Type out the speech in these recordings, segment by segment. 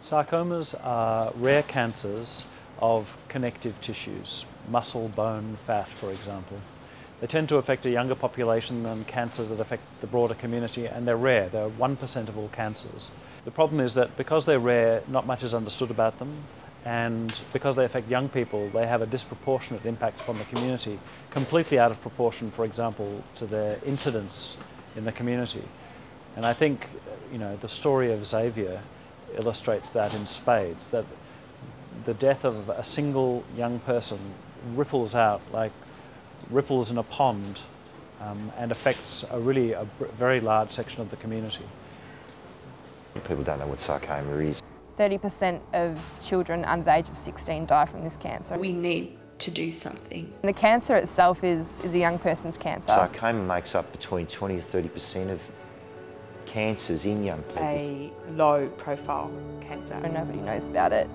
Sarcomas are rare cancers of connective tissues, muscle, bone, fat, for example. They tend to affect a younger population than cancers that affect the broader community, and they're rare. They're 1% of all cancers. The problem is that because they're rare, not much is understood about them, and because they affect young people, they have a disproportionate impact upon the community, completely out of proportion, for example, to their incidence in the community. And I think, the story of Xavier illustrates that in spades, that the death of a single young person ripples out like ripples in a pond and affects a very large section of the community. People don't know what sarcoma is. 30% of children under the age of 16 die from this cancer. We need to do something. The cancer itself is a young person's cancer. Sarcoma makes up between 20 to 30% of cancers in young people. A low-profile cancer. And nobody knows about it.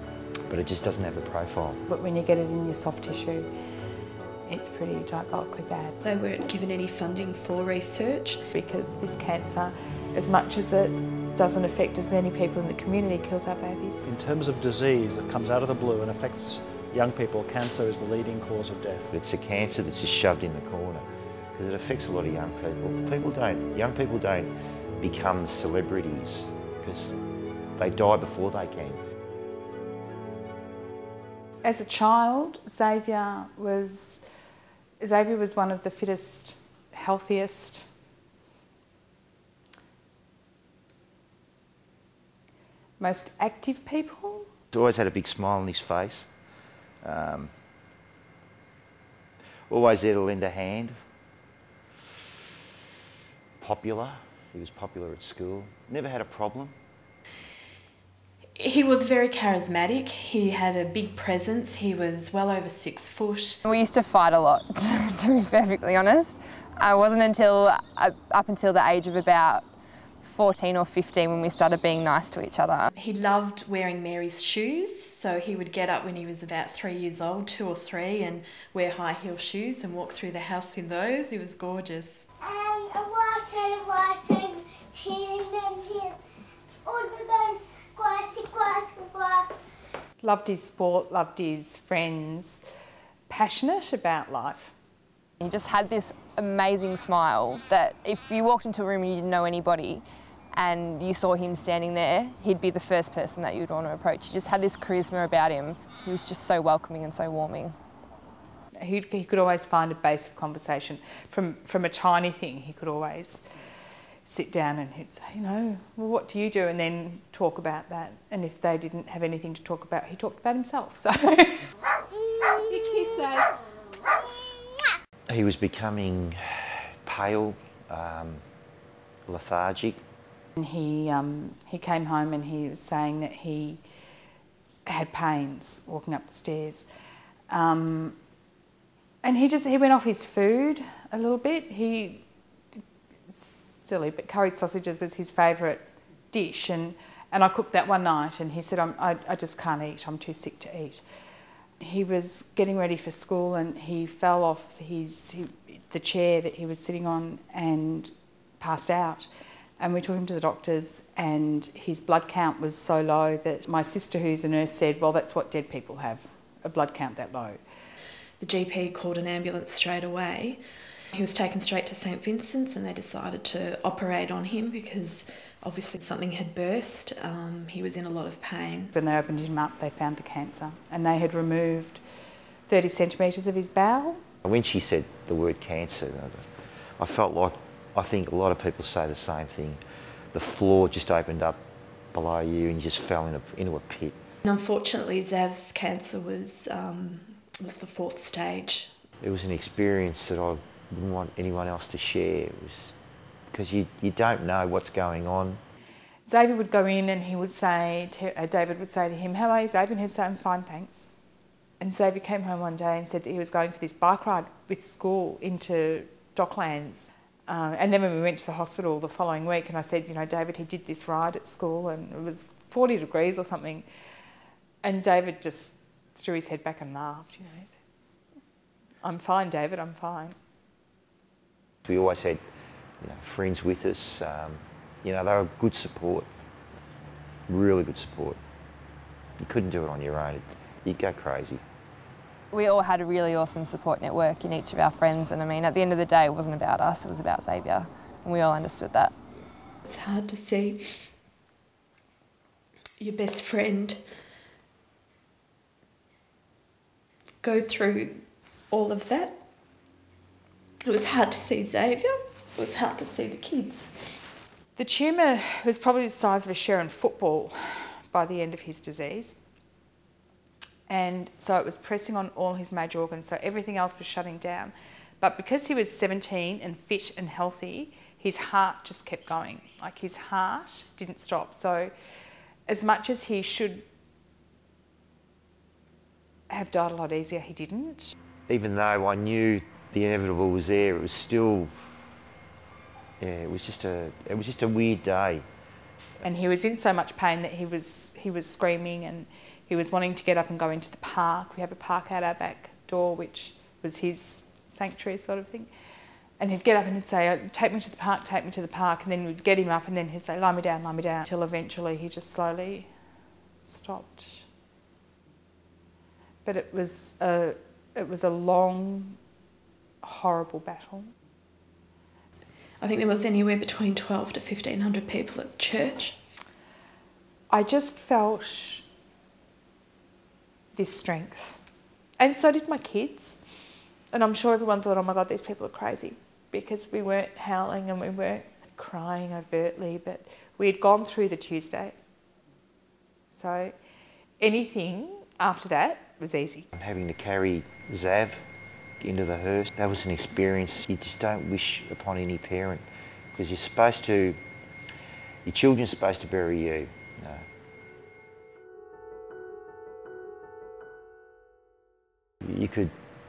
But it just doesn't have the profile. But when you get it in your soft tissue, it's pretty diabolically bad. They weren't given any funding for research. Because this cancer, as much as it doesn't affect as many people in the community, kills our babies. In terms of disease that comes out of the blue and affects young people, cancer is the leading cause of death. It's a cancer that's just shoved in the corner because it affects a lot of young people. Young people don't become celebrities because they die before they can. As a child, Xavier was one of the fittest, healthiest, most active people. He's always had a big smile on his face. Always there to lend a hand. Popular. He was popular at school. Never had a problem. He was very charismatic. He had a big presence. He was well over 6 foot. We used to fight a lot, to be perfectly honest. It wasn't until up until the age of about 14 or 15 when we started being nice to each other. He loved wearing Mary's shoes, so he would get up when he was about 3 years old, 2 or 3, and wear high heel shoes and walk through the house in those. He was gorgeous. Loved his sport, loved his friends, passionate about life. He just had this amazing smile that if you walked into a room and you didn't know anybody and you saw him standing there, he'd be the first person that you'd want to approach. He just had this charisma about him. He was just so welcoming and so warming. He could always find a base of conversation. From a tiny thing, he could always sit down and he'd say, well, what do you do? And then talk about that. And if they didn't have anything to talk about, he talked about himself. So you kiss that. He was becoming pale, lethargic. And he came home and he was saying that he had pains walking up the stairs. And he went off his food a little bit. Silly, but curried sausages was his favourite dish, and I cooked that one night and he said, I just can't eat, I'm too sick to eat. He was getting ready for school and he fell off the chair that he was sitting on and passed out. And we took him to the doctors and his blood count was so low that my sister, who's a nurse, said, well, that's what dead people have, a blood count that low. The GP called an ambulance straight away. He was taken straight to St Vincent's and they decided to operate on him because obviously something had burst. He was in a lot of pain. When they opened him up, they found the cancer and they had removed 30 centimetres of his bowel. When she said the word cancer, I felt like, I think a lot of people say the same thing. The floor just opened up below you and you just fell into a pit. And unfortunately, Zav's cancer was the 4th stage. It was an experience that I wouldn't want anyone else to share. It was because you don't know what's going on. Xavier would go in and he would say, David would say to him, how are you, Xavier? And he'd say, I'm fine, thanks. And Xavier came home one day and said that he was going for this bike ride with school into Docklands. And then when we went to the hospital the following week and I said, David, he did this ride at school and it was 40 degrees or something. And David just threw his head back and laughed, He said, I'm fine, David, I'm fine. We always had friends with us. They were good support, really good support. You couldn't do it on your own. You'd go crazy. We all had a really awesome support network in each of our friends, and I mean, at the end of the day, it wasn't about us, it was about Xavier, and we all understood that. It's hard to see your best friend go through all of that. It was hard to see Xavier, it was hard to see the kids. The tumour was probably the size of a Sherrin football by the end of his disease. And so it was pressing on all his major organs, so everything else was shutting down. But because he was 17 and fit and healthy, his heart just kept going. Like, his heart didn't stop. So as much as he should have died a lot easier, he didn't. Even though I knew the inevitable was there, it was still, yeah, it was just a weird day. And he was in so much pain that he was screaming, and he was wanting to get up and go into the park. We have a park out our back door, which was his sanctuary sort of thing. And he'd get up and he'd say, take me to the park, take me to the park. And then we'd get him up and then he'd say, lie me down, until eventually he just slowly stopped. But it was a long, horrible battle. I think there was anywhere between 12 to 1,500 people at the church. I just felt this strength. And so did my kids. And I'm sure everyone thought, oh my God, these people are crazy, because we weren't howling and we weren't crying overtly, but we had gone through the Tuesday. So anything after that was easy. Having to carry Xav into the hearse, that was an experience you just don't wish upon any parent, because you're supposed to, your children's supposed to bury you.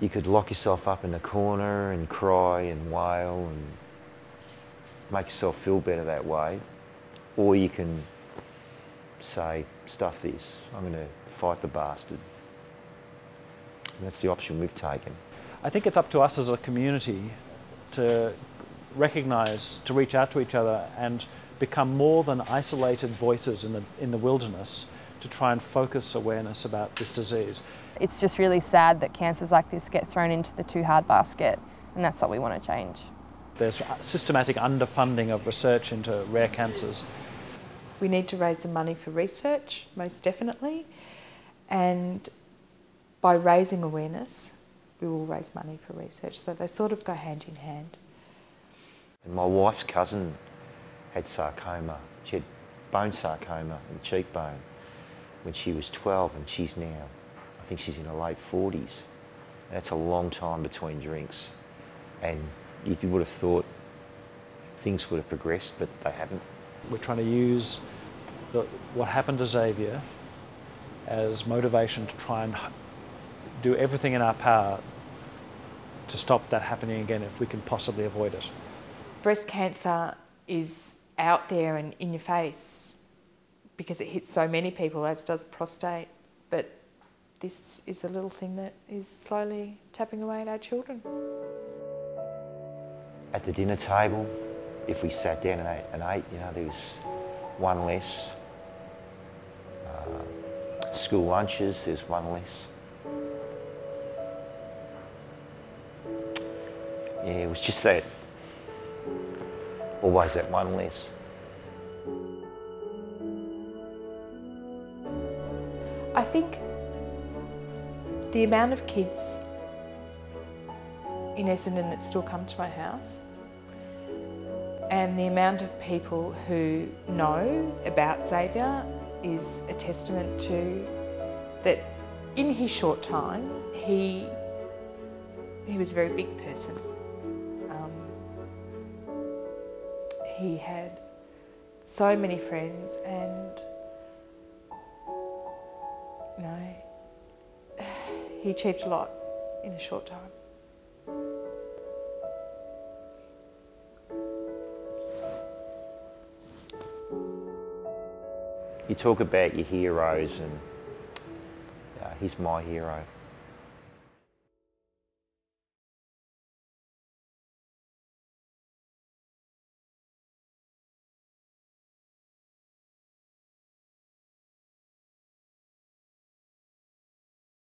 You could lock yourself up in a corner and cry and wail and make yourself feel better that way, or you can say, stuff this, I'm going to fight the bastard. And that's the option we've taken. I think it's up to us as a community to recognise, to reach out to each other and become more than isolated voices in the wilderness, to try and focus awareness about this disease. It's just really sad that cancers like this get thrown into the too hard basket, and that's what we want to change. There's systematic underfunding of research into rare cancers. We need to raise the money for research, most definitely, and by raising awareness, we will raise money for research, so they sort of go hand in hand. And my wife's cousin had sarcoma. She had bone sarcoma in the cheekbone when she was 12, and she's now, I think she's in her late 40s. That's a long time between drinks. And you would have thought things would have progressed, but they haven't. We're trying to use what happened to Xavier as motivation to try and do everything in our power to stop that happening again if we can possibly avoid it. Breast cancer is out there and in your face because it hits so many people, as does prostate, but this is a little thing that is slowly tapping away at our children. At the dinner table, if we sat down and ate, you know, there was one less. School lunches, there's one less. Yeah, it was just that, always that one less. I think the amount of kids in Essendon that still come to my house, and the amount of people who know about Xavier is a testament to that in his short time, he was a very big person. He had so many friends, and you know, he achieved a lot in a short time. You talk about your heroes, and he's my hero.